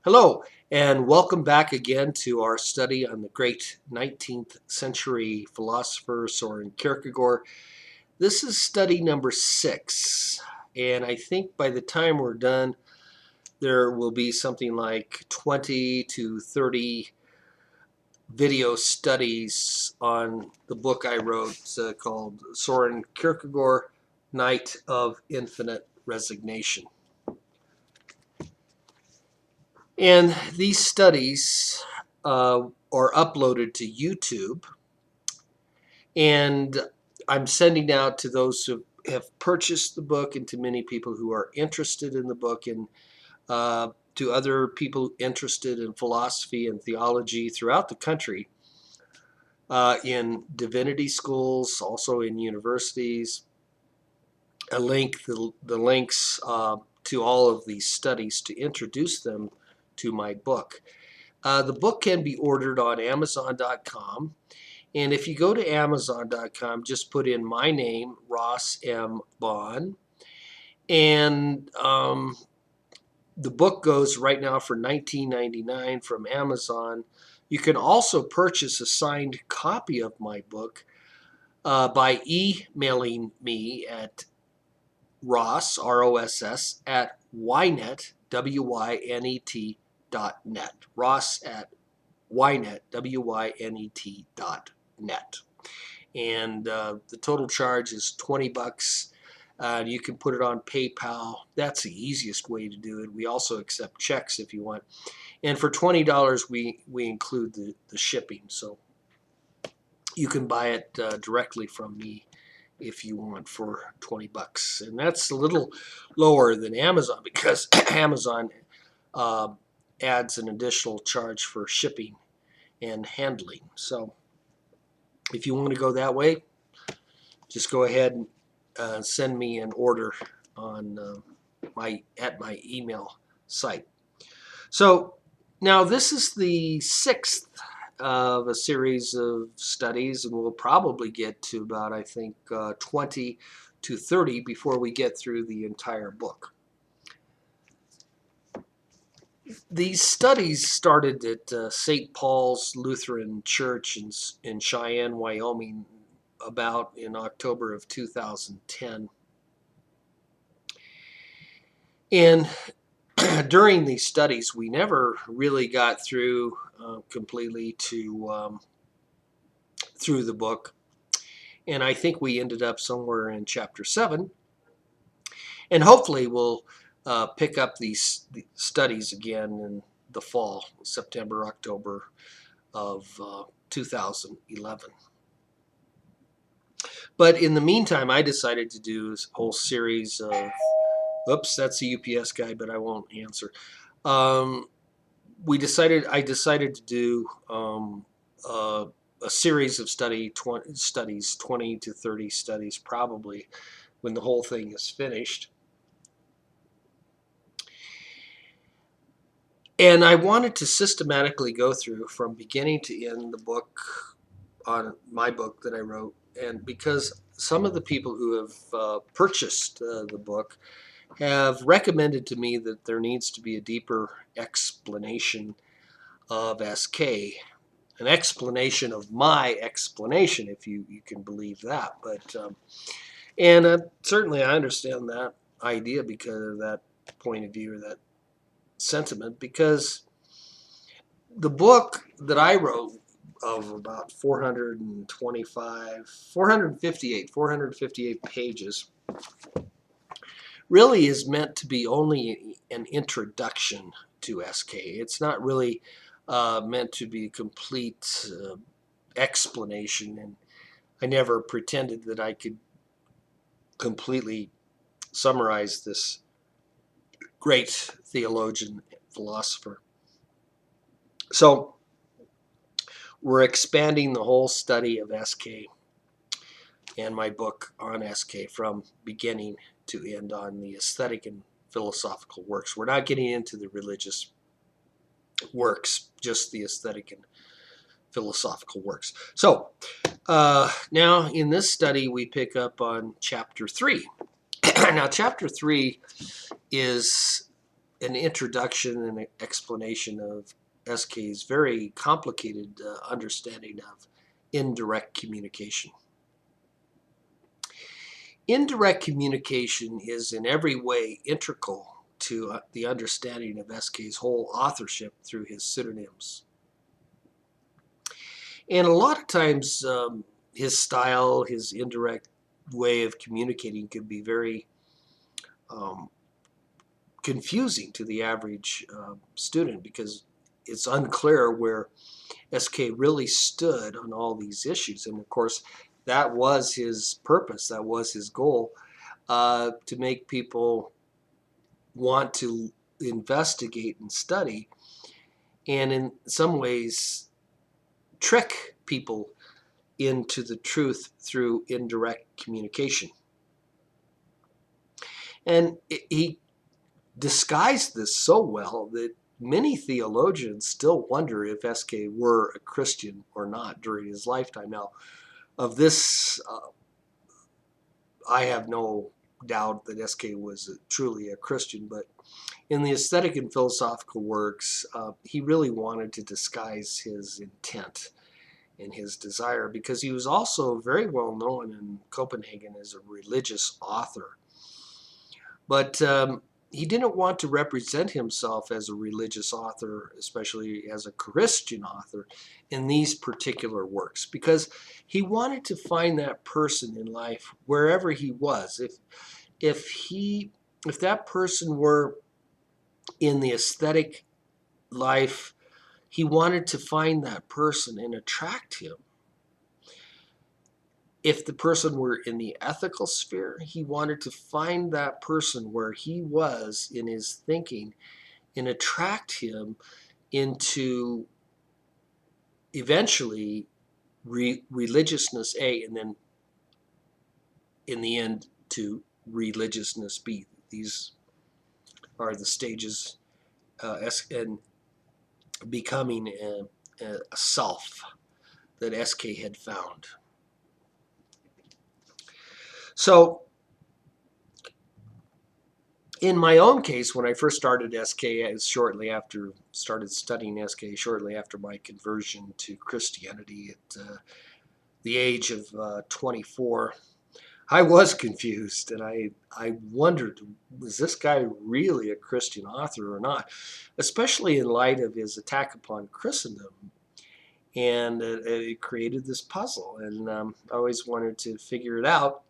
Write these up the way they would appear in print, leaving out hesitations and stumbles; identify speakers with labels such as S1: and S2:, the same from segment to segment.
S1: Hello, and welcome back again to our study on the great 19th century philosopher Soren Kierkegaard. This is study number 6, and I think by the time we're done, there will be something like 20 to 30 video studies on the book I wrote called Soren Kierkegaard, Night of Infinite Resignation. And these studies are uploaded to YouTube, and I'm sending out to those who have purchased the book and to many people who are interested in the book, and to other people interested in philosophy and theology throughout the country, in divinity schools, also in universities. The links to all of these studies to introduce them to my book. The book can be ordered on Amazon.com. And if you go to Amazon.com, just put in my name, Ross M. Bond. And the book goes right now for $19.99 from Amazon. You can also purchase a signed copy of my book by emailing me at Ross, R-O-S-S, at Ynet, W-Y-N-E-T.net. Ross at Ynet, W-Y-N-E-T.net. And the total charge is $20. You can put it on PayPal. That's the easiest way to do it. We also accept checks if you want. And for $20, we include the shipping. So you can buy it directly from me if you want for $20. And that's a little lower than Amazon because Amazon adds an additional charge for shipping and handling. So if you want to go that way, just go ahead and send me an order on at my email site. So now this is the 6th of a series of studies, and we'll probably get to about, I think, 20 to 30 before we get through the entire book. These studies started at St. Paul's Lutheran Church in Cheyenne, Wyoming, about in October of 2010. And during these studies, we never really got through completely to through the book. And I think we ended up somewhere in chapter 7. And hopefully we'll pick up these studies again in the fall, September, October of 2011. But in the meantime, I decided to do this whole series of, oops, that's the UPS guy, but I won't answer. I decided to do a series of studies, 20 to 30 studies probably, when the whole thing is finished. And I wanted to systematically go through from beginning to end the book, on my book that I wrote, and because some of the people who have purchased the book have recommended to me that there needs to be a deeper explanation of SK, an explanation of my explanation, if you can believe that. But certainly I understand that idea because of that point of view or that sentiment, because the book that I wrote of about 458 pages really is meant to be only an introduction to SK. It's not really meant to be a complete explanation, and I never pretended that I could completely summarize this great theologian, philosopher. So we're expanding the whole study of SK and my book on SK from beginning to end on the aesthetic and philosophical works. We're not getting into the religious works, just the aesthetic and philosophical works. So now in this study we pick up on chapter 3. Now chapter 3 is an introduction and an explanation of SK's very complicated understanding of indirect communication. Indirect communication is in every way integral to the understanding of SK's whole authorship through his pseudonyms. And a lot of times his style, his indirect way of communicating can be very confusing to the average student, because it's unclear where SK really stood on all these issues. And of course, that was his purpose, that was his goal, to make people want to investigate and study, and in some ways trick people into the truth through indirect communication. And he disguised this so well that many theologians still wonder if SK were a Christian or not during his lifetime. Now, of this, I have no doubt that SK was truly a Christian, but in the aesthetic and philosophical works, he really wanted to disguise his intent and his desire, because he was also very well known in Copenhagen as a religious author. But he didn't want to represent himself as a religious author, especially as a Christian author, in these particular works, because he wanted to find that person in life wherever he was. If that person were in the aesthetic life, he wanted to find that person and attract him. If the person were in the ethical sphere, he wanted to find that person where he was in his thinking and attract him into eventually religiousness A, and then in the end to religiousness B. These are the stages and becoming a self that SK had found. So in my own case, when I first started SK, started studying SK shortly after my conversion to Christianity at the age of 24, I was confused, and I wondered, was this guy really a Christian author or not? Especially in light of his attack upon Christendom. And it created this puzzle, and I always wanted to figure it out.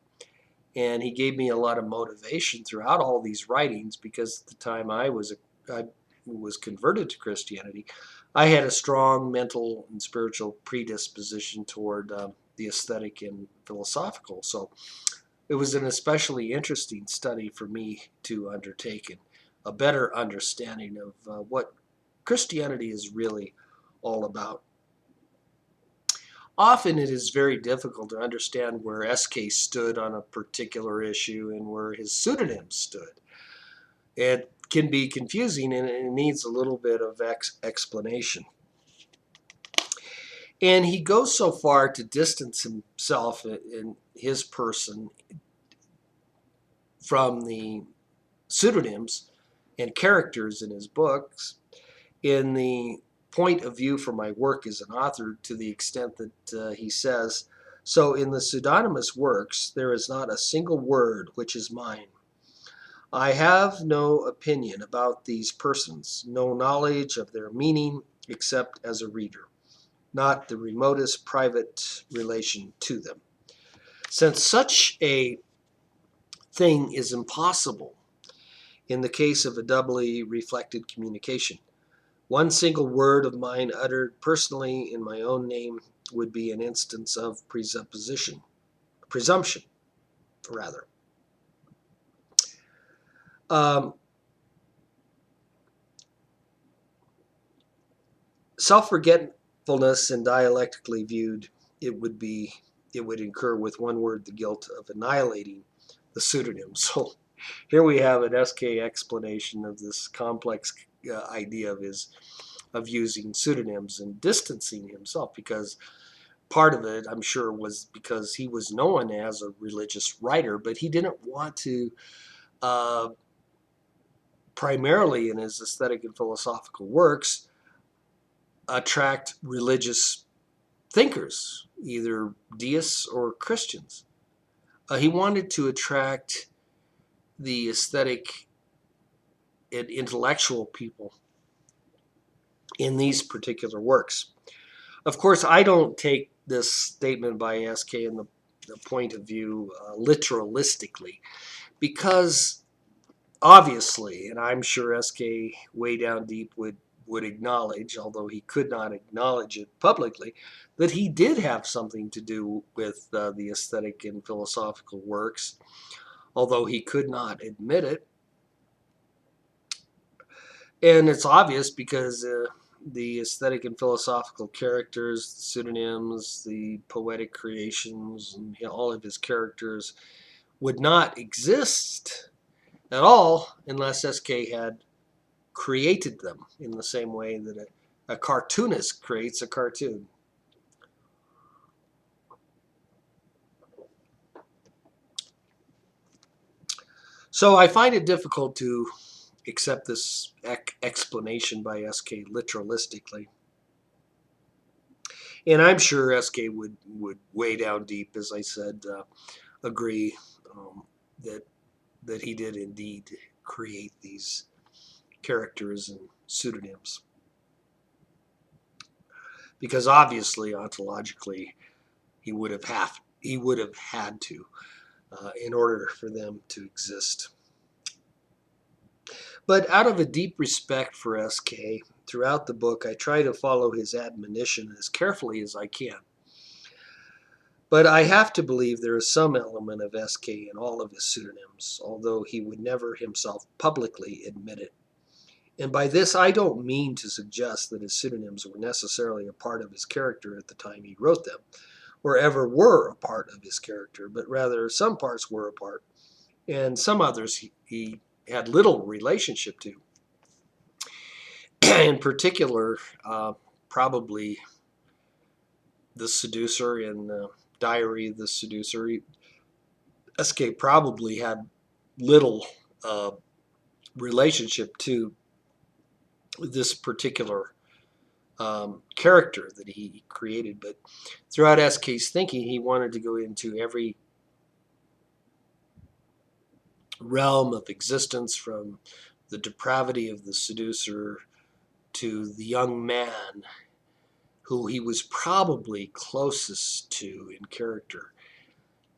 S1: And he gave me a lot of motivation throughout all these writings, because at the time I was converted to Christianity, I had a strong mental and spiritual predisposition toward the aesthetic and philosophical. So it was an especially interesting study for me to undertake, and a better understanding of what Christianity is really all about. Often it is very difficult to understand where SK stood on a particular issue and where his pseudonym stood. It can be confusing, and it needs a little bit of explanation. And he goes so far to distance himself in his person from the pseudonyms and characters in his books, in the point of view for my work as an author, to the extent that he says, "So in the pseudonymous works there is not a single word which is mine. I have no opinion about these persons, no knowledge of their meaning except as a reader, not the remotest private relation to them. Since such a thing is impossible in the case of a doubly reflected communication, one single word of mine uttered personally in my own name would be an instance of presumption, rather. Self-forgetfulness, and dialectically viewed, it would incur with one word the guilt of annihilating the pseudonym." So here we have an SK explanation of this complex idea of using pseudonyms and distancing himself, because part of it, I'm sure, was because he was known as a religious writer, but he didn't want to primarily in his aesthetic and philosophical works, attract religious thinkers, either deists or Christians. He wanted to attract the aesthetic and intellectual people in these particular works. Of course, I don't take this statement by S.K. in the point of view literalistically, because obviously, and I'm sure S.K. way down deep would acknowledge, although he could not acknowledge it publicly, that he did have something to do with the aesthetic and philosophical works, although he could not admit it. And it's obvious because the aesthetic and philosophical characters, the pseudonyms, the poetic creations, and all of his characters would not exist at all unless S.K. had created them in the same way that a cartoonist creates a cartoon. So I find it difficult to accept this explanation by S.K. literalistically. And I'm sure S.K. would way down deep, as I said, agree that he did indeed create these characters and pseudonyms. Because obviously, ontologically, he would have had to in order for them to exist. But out of a deep respect for S.K., throughout the book, I try to follow his admonition as carefully as I can. But I have to believe there is some element of S.K. in all of his pseudonyms, although he would never himself publicly admit it. And by this, I don't mean to suggest that his pseudonyms were necessarily a part of his character at the time he wrote them, or ever were a part of his character, but rather some parts were a part, and some others he had little relationship to. In particular, probably the seducer in Diary of the Seducer. S.K. probably had little relationship to this particular character that he created, but throughout S.K.'s thinking, he wanted to go into every realm of existence, from the depravity of the seducer to the young man who he was probably closest to in character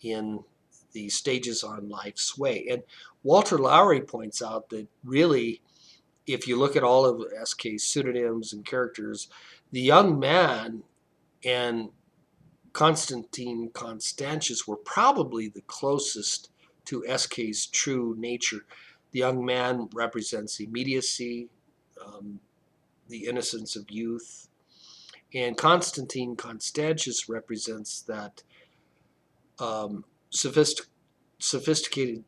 S1: in the stages on life's way. And Walter Lowry points out that really, if you look at all of S.K.'s pseudonyms and characters, the young man and Constantine Constantius were probably the closest to S.K.'s true nature. The young man represents immediacy, the innocence of youth, and Constantine Constantius represents that sophisticated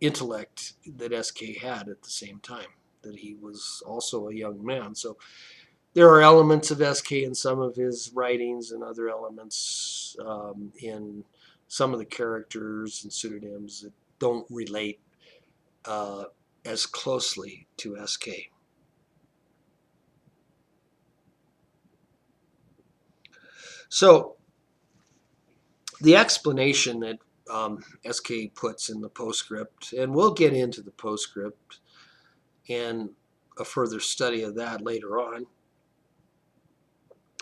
S1: intellect that S.K. had at the same time, that he was also a young man. So there are elements of S.K. in some of his writings and other elements in some of the characters and pseudonyms that don't relate as closely to S.K. So the explanation that S.K. puts in the postscript, and we'll get into the postscript and a further study of that later on,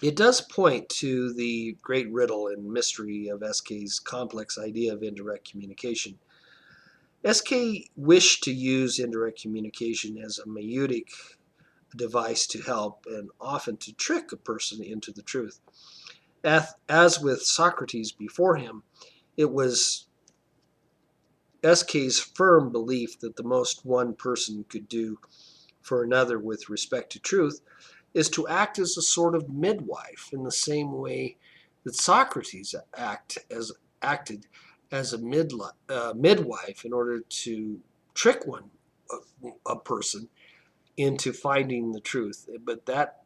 S1: it does point to the great riddle and mystery of S.K.'s complex idea of indirect communication. S.K. wished to use indirect communication as a maieutic device to help and often to trick a person into the truth. As with Socrates before him, it was S.K.'s firm belief that the most one person could do for another with respect to truth is to act as a sort of midwife, in the same way that Socrates acted as a midwife in order to trick a person into finding the truth. But that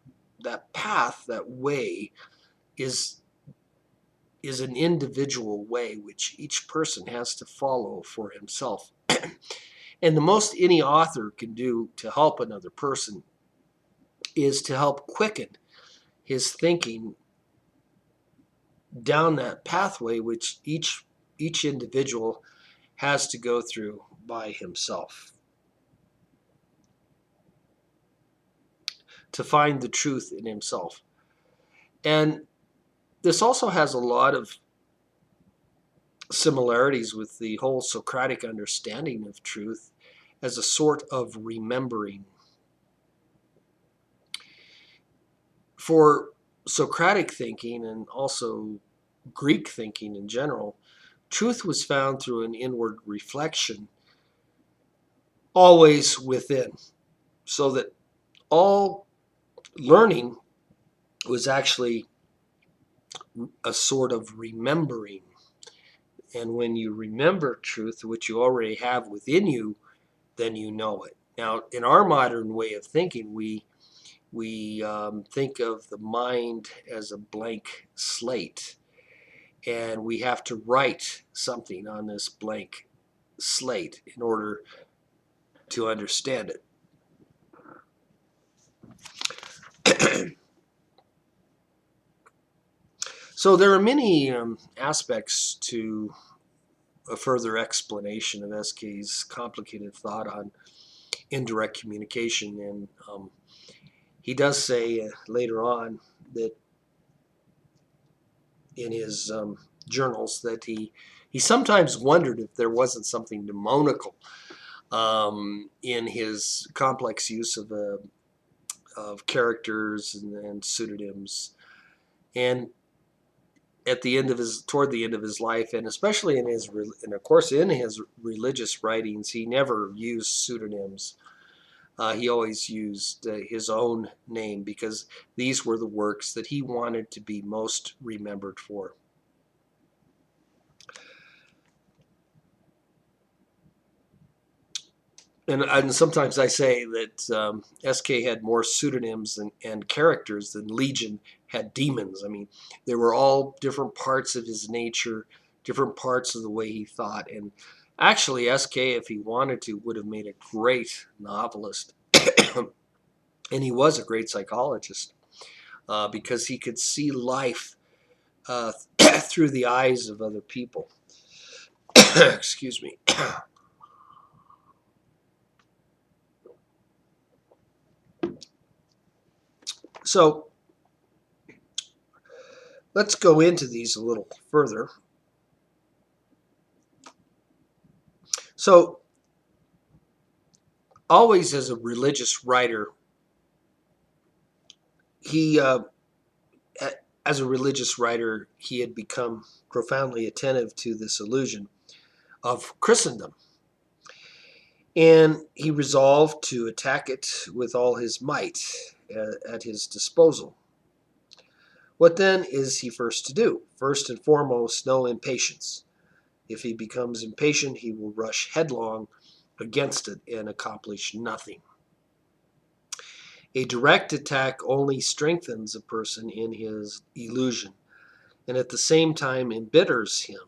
S1: path, that way, is an individual way which each person has to follow for himself. And the most any author can do to help another person is to help quicken his thinking down that pathway which each individual has to go through by himself to find the truth in himself. And this also has a lot of similarities with the whole Socratic understanding of truth as a sort of remembering. For Socratic thinking and also Greek thinking in general, truth was found through an inward reflection, always within, so that all learning was actually a sort of remembering. And when you remember truth, which you already have within you, then you know it. Now, in our modern way of thinking, we think of the mind as a blank slate, and we have to write something on this blank slate in order to understand it. So there are many aspects to a further explanation of SK's complicated thought on indirect communication, and he does say later on that in his journals that he sometimes wondered if there wasn't something demonical in his complex use of characters and pseudonyms. And at the end of toward the end of his life, and especially in his religious writings, he never used pseudonyms. He always used his own name because these were the works that he wanted to be most remembered for. And sometimes I say that SK had more pseudonyms and characters than Legion had demons. I mean, they were all different parts of his nature, different parts of the way he thought. And actually, SK, if he wanted to, would have made a great novelist. And he was a great psychologist because he could see life through the eyes of other people. Excuse me. So let's go into these a little further. So always as a religious writer, as a religious writer, he had become profoundly attentive to this illusion of Christendom. And he resolved to attack it with all his might at his disposal. What then is he first to do? First and foremost, no impatience. If he becomes impatient, he will rush headlong against it and accomplish nothing. A direct attack only strengthens a person in his illusion and at the same time embitters him.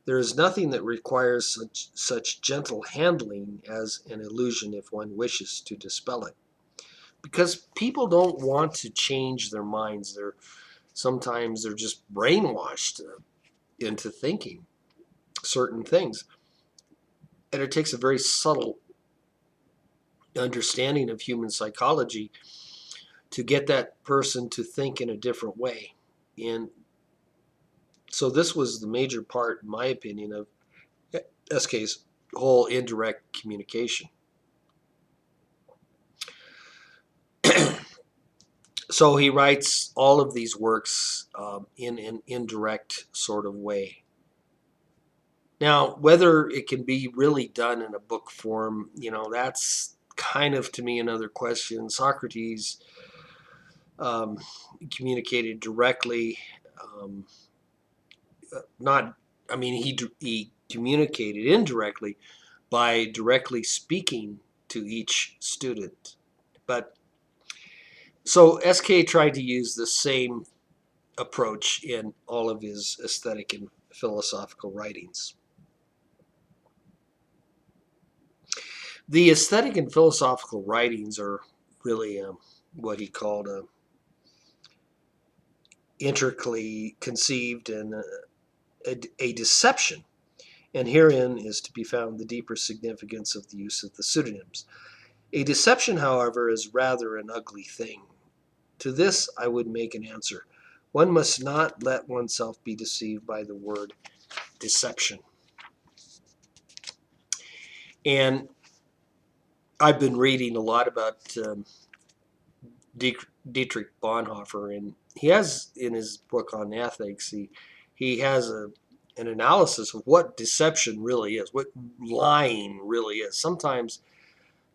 S1: There is nothing that requires such gentle handling as an illusion if one wishes to dispel it. Because people don't want to change their minds. Sometimes they're just brainwashed into thinking certain things. And it takes a very subtle understanding of human psychology to get that person to think in a different way. And so this was the major part, in my opinion, of SK's whole indirect communication. So he writes all of these works in an indirect sort of way. Now, whether it can be really done in a book form, that's kind of, to me, another question. Socrates communicated directly. He communicated indirectly by directly speaking to each student. But so SK tried to use the same approach in all of his aesthetic and philosophical writings. The aesthetic and philosophical writings are really what he called intricately conceived and a deception, and herein is to be found the deeper significance of the use of the pseudonyms. A deception, however, is rather an ugly thing. To this I would make an answer. One must not let oneself be deceived by the word deception. And I've been reading a lot about Dietrich Bonhoeffer, and he has in his book on ethics, he has an analysis of what deception really is, what lying really is. Sometimes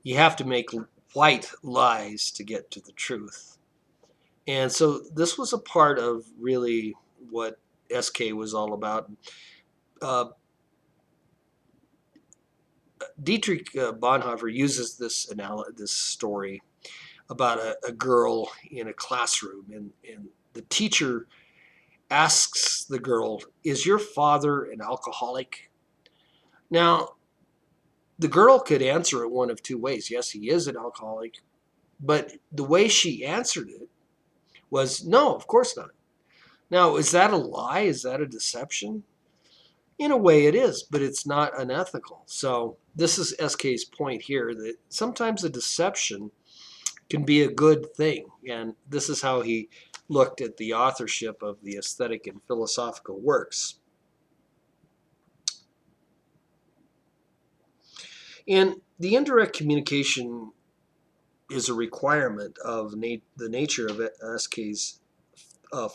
S1: you have to make white lies to get to the truth. And so this was a part of really what SK was all about. Uh, Dietrich Bonhoeffer uses this story about a girl in a classroom, and the teacher asks the girl, "Is your father an alcoholic?" Now, the girl could answer it one of two ways. Yes, he is an alcoholic. But the way she answered it was, no, of course not. Now, is that a lie? Is that a deception? In a way it is, but it's not unethical. So this is SK's point here, that sometimes a deception can be a good thing. And this is how he looked at the authorship of the aesthetic and philosophical works. And the indirect communication is a requirement of the nature of SK's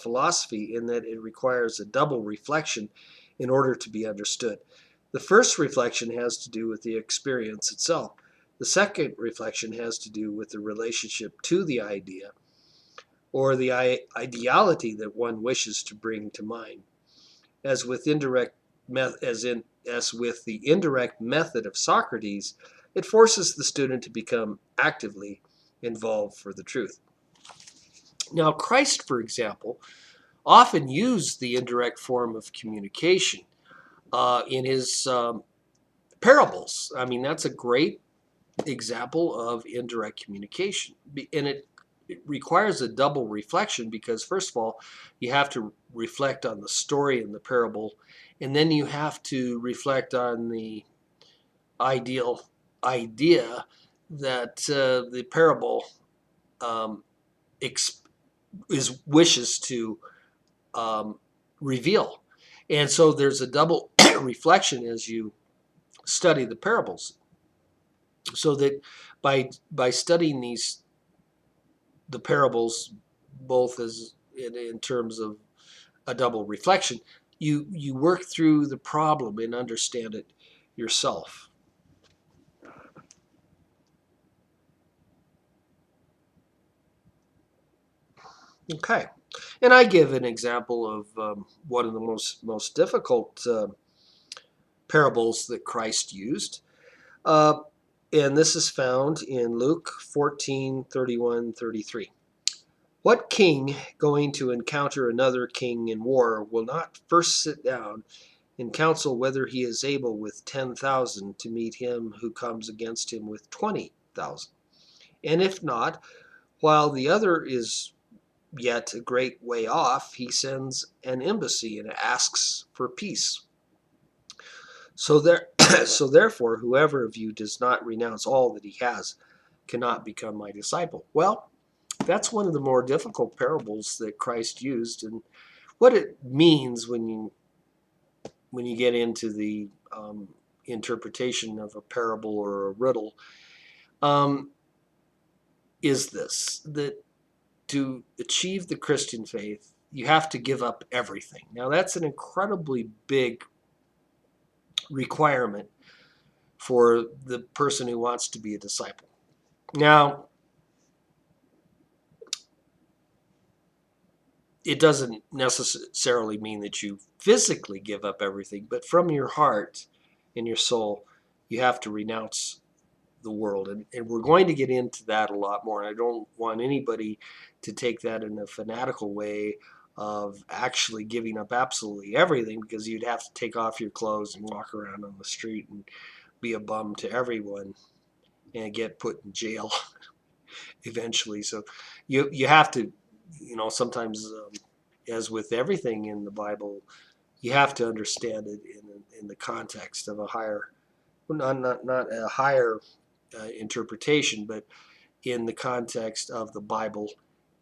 S1: philosophy, in that it requires a double reflection in order to be understood. The first reflection has to do with the experience itself. The second reflection has to do with the relationship to the idea or the ideality that one wishes to bring to mind. As with the indirect method of Socrates, it forces the student to become actively involved for the truth. Now, Christ, for example, often used the indirect form of communication in his parables. I mean, that's a great example of indirect communication. And it requires a double reflection because, first of all, you have to reflect on the story in the parable, and then you have to reflect on the ideal idea that the parable um, wishes to reveal. And so there's a double reflection as you study the parables, so that by studying the parables, both as in terms of a double reflection, you work through the problem and understand it yourself. Okay, and I give an example of one of the most difficult parables that Christ used. Uh, and this is found in Luke 14:31-33. What king going to encounter another king in war will not first sit down and counsel whether he is able with 10,000 to meet him who comes against him with 20,000? And if not, while the other is yet a great way off, he sends an embassy and asks for peace. So therefore, whoever of you does not renounce all that he has cannot become my disciple. Well, that's one of the more difficult parables that Christ used, and what it means when you get into the interpretation of a parable or a riddle is this: that to achieve the Christian faith, you have to give up everything. Now, that's an incredibly big requirement for the person who wants to be a disciple. Now, it doesn't necessarily mean that you physically give up everything, but from your heart and your soul, you have to renounce the world. And we're going to get into that a lot more. And I don't want anybody to take that in a fanatical way of actually giving up absolutely everything, because you'd have to take off your clothes and walk around on the street and be a bum to everyone. and get put in jail eventually. So you have to, sometimes, as with everything in the Bible, you have to understand it in the context of a higher, well, not a higher interpretation, but in the context of the Bible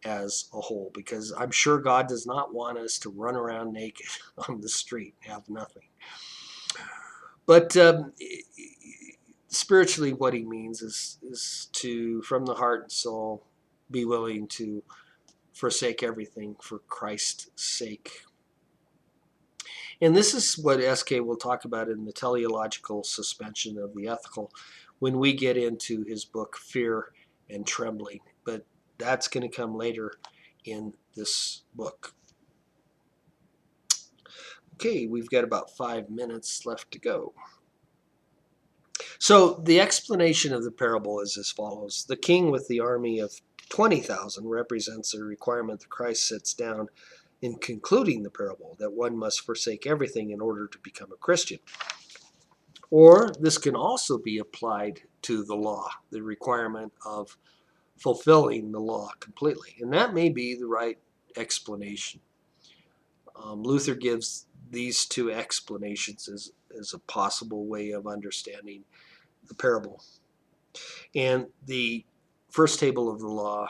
S1: as a whole, because I'm sure God does not want us to run around naked on the street and have nothing. But spiritually, what he means is to, from the heart and soul, be willing to forsake everything for Christ's sake. And this is what SK will talk about in the teleological suspension of the ethical when we get into his book, Fear and Trembling. But that's going to come later in this book. Okay, we've got about 5 minutes left to go. So the explanation of the parable is as follows. The king with the army of 20,000 represents a requirement that Christ sets down in concluding the parable, that one must forsake everything in order to become a Christian. Or this can also be applied to the law, the requirement of fulfilling the law completely. And that may be the right explanation. Luther gives these two explanations as a possible way of understanding the parable. And the first table of the law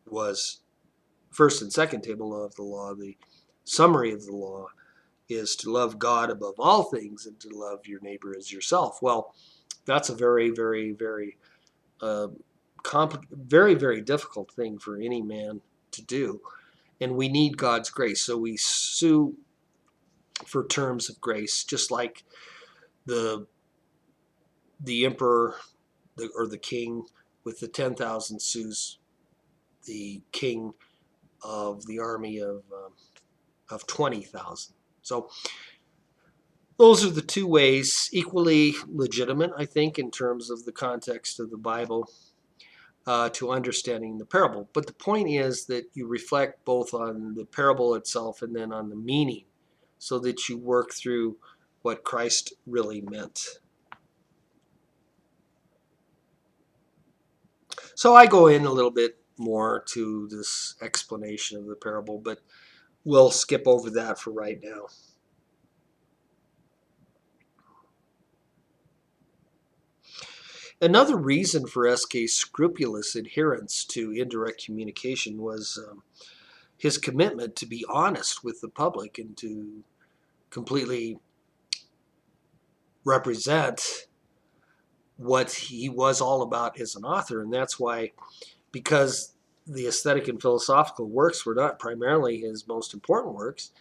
S1: was, first and second table of the law, the summary of the law is to love God above all things and to love your neighbor as yourself. Well, that's a very, very, very, very, very difficult thing for any man to do. And we need God's grace. So we sue for terms of grace, just like the emperor or the king with the 10,000 sues the king of the army of 20,000. So those are the two ways, equally legitimate, I think, in terms of the context of the Bible, to understanding the parable. But the point is that you reflect both on the parable itself and then on the meaning, so that you work through what Christ really meant. So I go in a little bit more to this explanation of the parable, but we'll skip over that for right now. Another reason for SK's scrupulous adherence to indirect communication was his commitment to be honest with the public and to completely represent what he was all about as an author. And that's why, because the aesthetic and philosophical works were not primarily his most important works,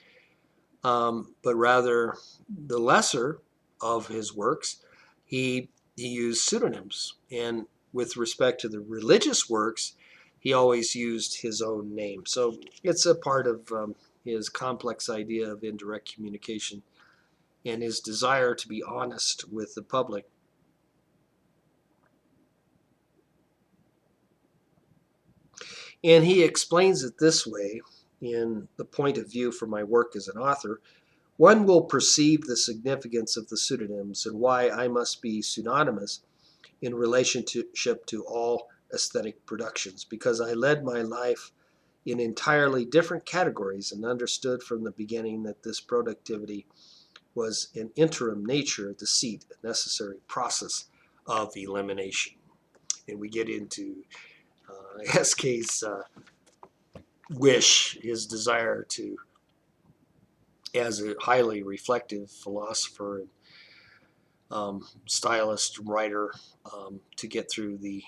S1: but rather the lesser of his works, he used pseudonyms. And with respect to the religious works, he always used his own name. So it's a part of his complex idea of indirect communication and his desire to be honest with the public. And he explains it this way in the point of view for my work as an author. One will perceive the significance of the pseudonyms and why I must be pseudonymous in relationship to all aesthetic productions, because I led my life in entirely different categories and understood from the beginning that this productivity was an interim nature, deceit, a necessary process of elimination. And we get into SK's wish, his desire to, as a highly reflective philosopher and stylist, writer, to get through the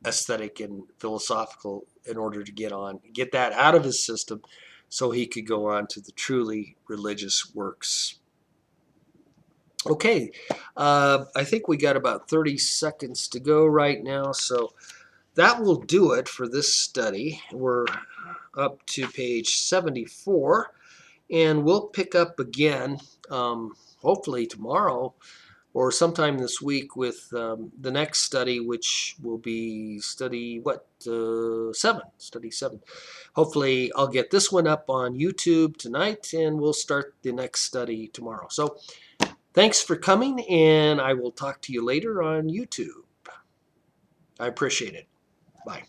S1: aesthetic and philosophical in order to get that out of his system so he could go on to the truly religious works. Okay, I think we got about 30 seconds to go right now, so that will do it for this study. We're up to page 74, and we'll pick up again, hopefully tomorrow or sometime this week, with the next study, which will be study 7. Hopefully I'll get this one up on YouTube tonight, and we'll start the next study tomorrow. So thanks for coming, and I will talk to you later on YouTube. I appreciate it. Bye.